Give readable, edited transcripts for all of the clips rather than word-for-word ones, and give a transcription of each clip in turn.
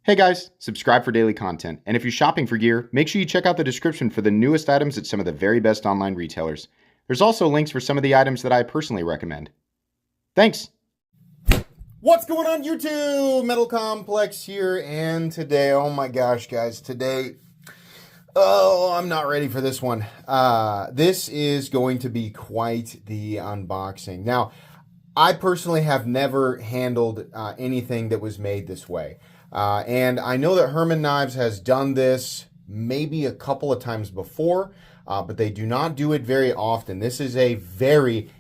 Hey guys, subscribe for daily content, and if you're shopping for gear, make sure you check out the description for the newest items at some of the very best online retailers. There's also links for some of the items that I personally recommend. Thanks! What's going on YouTube? Metal Complex here, and today, oh my gosh guys, I'm not ready for this one. This is going to be quite the unboxing. Now, I personally have never handled anything that was made this way. And I know that Herman Knives has done this maybe a couple of times before, but they do not do it very often. This is it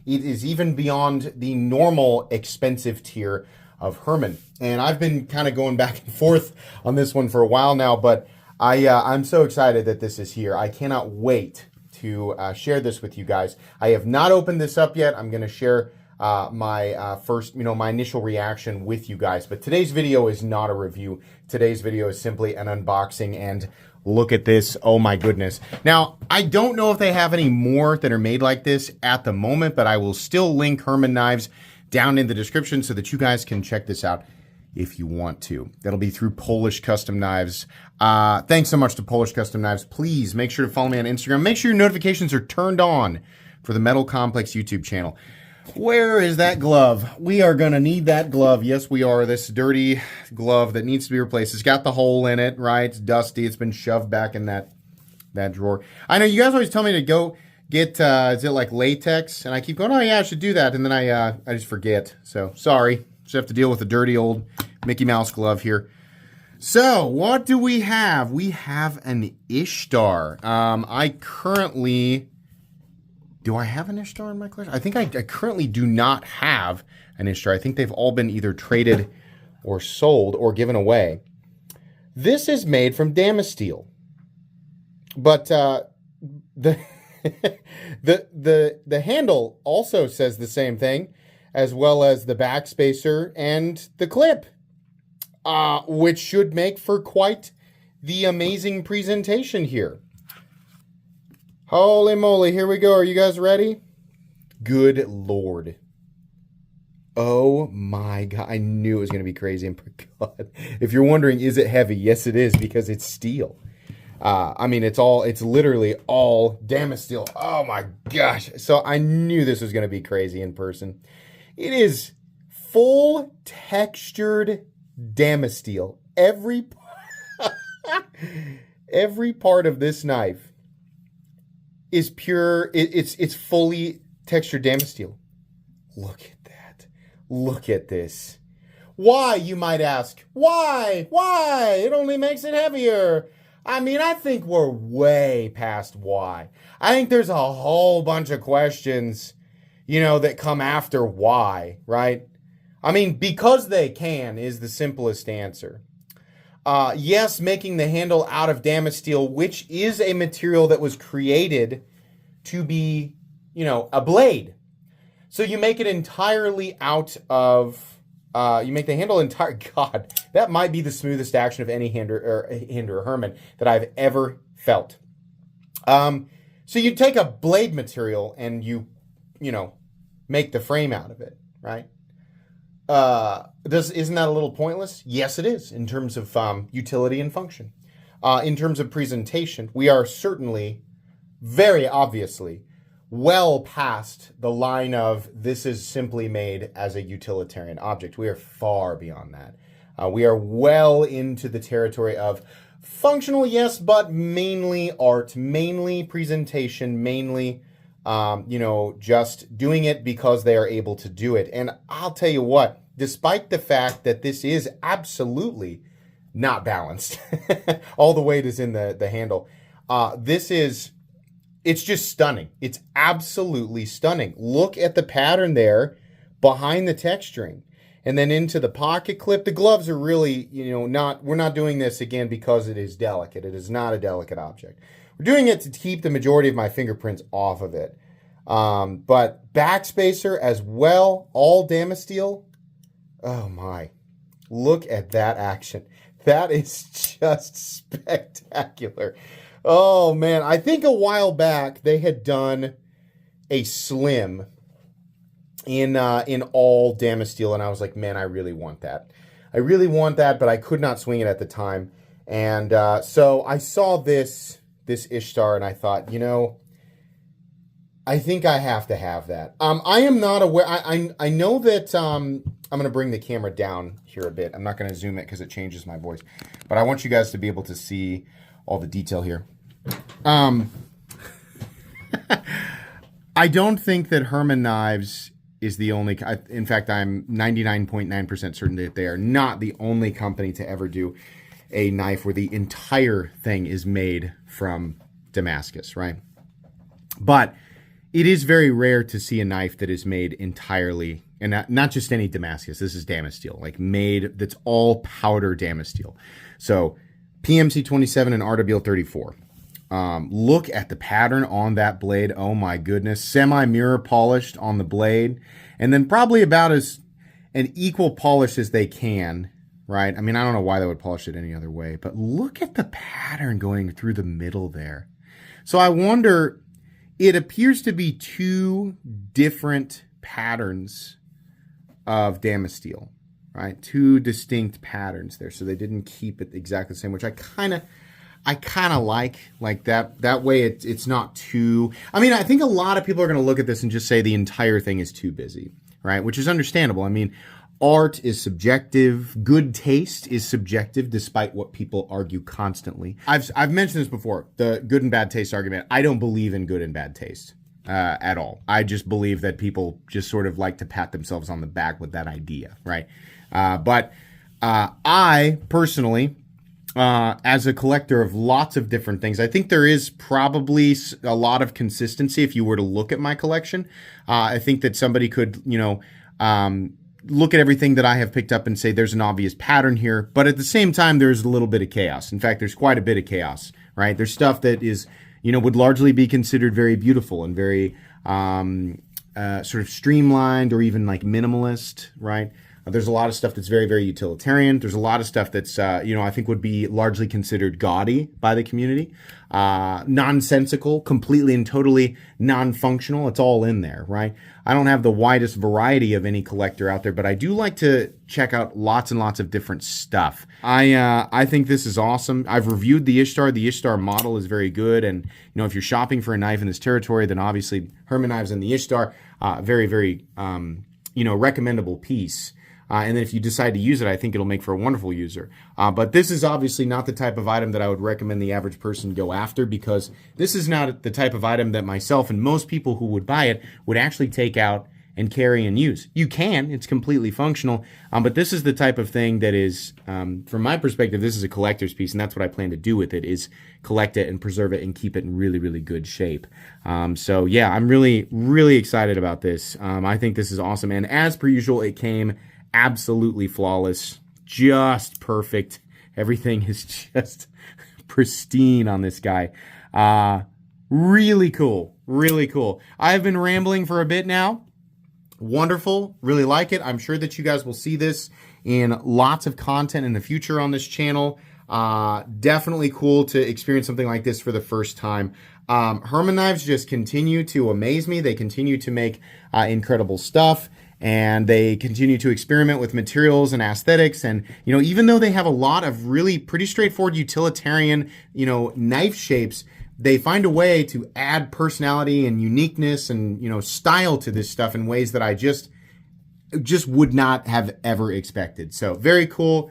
is even beyond the normal expensive tier of Herman. And I've been kind of going back and forth on this one for a while now, but I'm so excited that this is here. I cannot wait to share this with you guys. I have not opened this up yet. I'm going to share my initial reaction with you guys. But today's video is not a review. Today's video is simply an unboxing, and look at this. Oh my goodness. Now, I don't know if they have any more that are made like this at the moment, but I will still link Herman Knives down in the description so that you guys can check this out if you want to. That'll be through Polish Custom Knives. Thanks so much to Polish Custom Knives. Please make sure to follow me on Instagram. Make sure your notifications are turned on for the Metal Complex YouTube channel. Where is that glove? We are going to need that glove. Yes, we are. This dirty glove that needs to be replaced. It's got the hole in it, right? It's dusty. It's been shoved back in that drawer. I know you guys always tell me to go get, is it like latex? And I keep going, oh yeah, I should do that. And then I just forget. So sorry. Just have to deal with a dirty old Mickey Mouse glove here. So what do we have? We have an Ishtar. Do I have an Ishtar in my collection? I think I currently do not have an Ishtar. I think they've all been either traded or sold or given away. This is made from Damasteel. But the handle also says the same thing, as well as the backspacer and the clip, which should make for quite the amazing presentation here. Holy moly, here we go. Are you guys ready? Good Lord. Oh my God. I knew it was going to be crazy. And God, if you're wondering, is it heavy? Yes, it is, because it's steel. It's literally all Damasteel. Oh my gosh. So I knew this was going to be crazy in person. It is full textured Damasteel. Every part of this knife is pure. It's fully textured Damasteel. Look at that. Look at this. Why, you might ask? Why? It only makes it heavier. I mean, I think we're way past why. I think there's a whole bunch of questions, that come after why, right? I mean, because they can is the simplest answer. Yes, making the handle out of Damasteel, which is a material that was created to be, a blade. So you make it entirely out of, you make the handle entire, God, that might be the smoothest action of any hand or Herman that I've ever felt. So you take a blade material and you make the frame out of it, right? Isn't that a little pointless? Yes, it is, in terms of utility and function. In terms of presentation, we are certainly, very obviously, well past the line of this is simply made as a utilitarian object. We are far beyond that. We are well into the territory of functional, yes, but mainly art, mainly presentation, mainly just doing it because they are able to do it. And I'll tell you what, despite the fact that this is absolutely not balanced, all the weight is in the handle, it's just stunning. It's absolutely stunning. Look at the pattern there behind the texturing. And then into the pocket clip. The gloves are really, we're not doing this again because it is delicate. It is not a delicate object. We're doing it to keep the majority of my fingerprints off of it. But backspacer as well, all Damasteel. Oh my, look at that action. That is just spectacular. Oh man, I think a while back they had done a slim in all Damasteel, and I was like, man, I really want that. I really want that, but I could not swing it at the time. And so I saw this Ishtar, and I thought, you know, I think I have to have that. I am not aware. I know that I'm going to bring the camera down here a bit. I'm not going to zoom it because it changes my voice. But I want you guys to be able to see all the detail here. I don't think that Herman Knives is the only... in fact, I'm 99.9% certain that they are not the only company to ever do a knife where the entire thing is made from Damascus, right? But it is very rare to see a knife that is made entirely, and not just any Damascus. This is Damasteel, like made, that's all powder Damasteel. So PMC 27 and RWL 34. Look at the pattern on that blade. Oh my goodness. Semi-mirror polished on the blade. And then probably about as an equal polish as they can, right? I mean, I don't know why they would polish it any other way, but look at the pattern going through the middle there. So I wonder, it appears to be two different patterns of Damasteel, right? Two distinct patterns there. So they didn't keep it exactly the same, which I kind of like that. That way it's not too... I mean, I think a lot of people are going to look at this and just say the entire thing is too busy, right? Which is understandable. I mean, art is subjective. Good taste is subjective, despite what people argue constantly. I've mentioned this before, the good and bad taste argument. I don't believe in good and bad taste at all. I just believe that people just sort of like to pat themselves on the back with that idea, right? But I personally... as a collector of lots of different things, I think there is probably a lot of consistency if you were to look at my collection. I think that somebody could, you know, look at everything that I have picked up and say there's an obvious pattern here. But at the same time, there's a little bit of chaos. In fact, there's quite a bit of chaos, right? There's stuff that is, you know, would largely be considered very beautiful and very sort of streamlined or even like minimalist, right? There's a lot of stuff that's very, very utilitarian. There's a lot of stuff that's, you know, I think would be largely considered gaudy by the community. Nonsensical, completely and totally non-functional. It's all in there, right? I don't have the widest variety of any collector out there, but I do like to check out lots and lots of different stuff. I think this is awesome. I've reviewed the Ishtar. The Ishtar model is very good. And, you know, if you're shopping for a knife in this territory, then obviously Herman Knives and the Ishtar, very, very, you know, recommendable piece. And then if you decide to use it, I think it'll make for a wonderful user. But this is obviously not the type of item that I would recommend the average person go after, because this is not the type of item that myself and most people who would buy it would actually take out and carry and use. You can, it's completely functional, but this is the type of thing that is, from my perspective, this is a collector's piece, and that's what I plan to do with it, is collect it and preserve it and keep it in really, really good shape. So yeah, I'm really, really excited about this. I think this is awesome, and as per usual, it came absolutely flawless, just perfect. Everything is just pristine on this guy. Really cool, really cool. I've been rambling for a bit now. Wonderful, really like it. I'm sure that you guys will see this in lots of content in the future on this channel. Definitely cool to experience something like this for the first time. Herman Knives just continue to amaze me. They continue to make incredible stuff. And they continue to experiment with materials and aesthetics. And, you know, even though they have a lot of really pretty straightforward utilitarian, you know, knife shapes, they find a way to add personality and uniqueness and, you know, style to this stuff in ways that I just would not have ever expected. So very cool.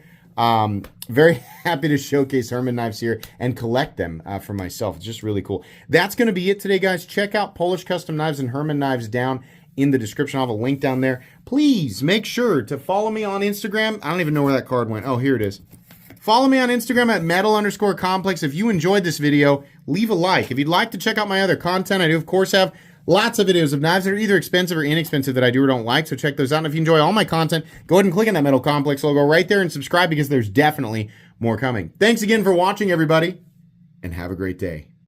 Very happy to showcase Herman Knives here and collect them for myself. It's just really cool. That's going to be it today, guys. Check out Polish Custom Knives and Herman Knives down in the description. I'll have a link down there. Please make sure to follow me on Instagram. I don't even know where that card went. Oh, here it is. Follow me on Instagram at metal_complex. If you enjoyed this video, leave a like. If you'd like to check out my other content, I do, of course, have lots of videos of knives that are either expensive or inexpensive that I do or don't like, so check those out. And if you enjoy all my content, go ahead and click on that Metal Complex logo right there and subscribe, because there's definitely more coming. Thanks again for watching, everybody, and have a great day.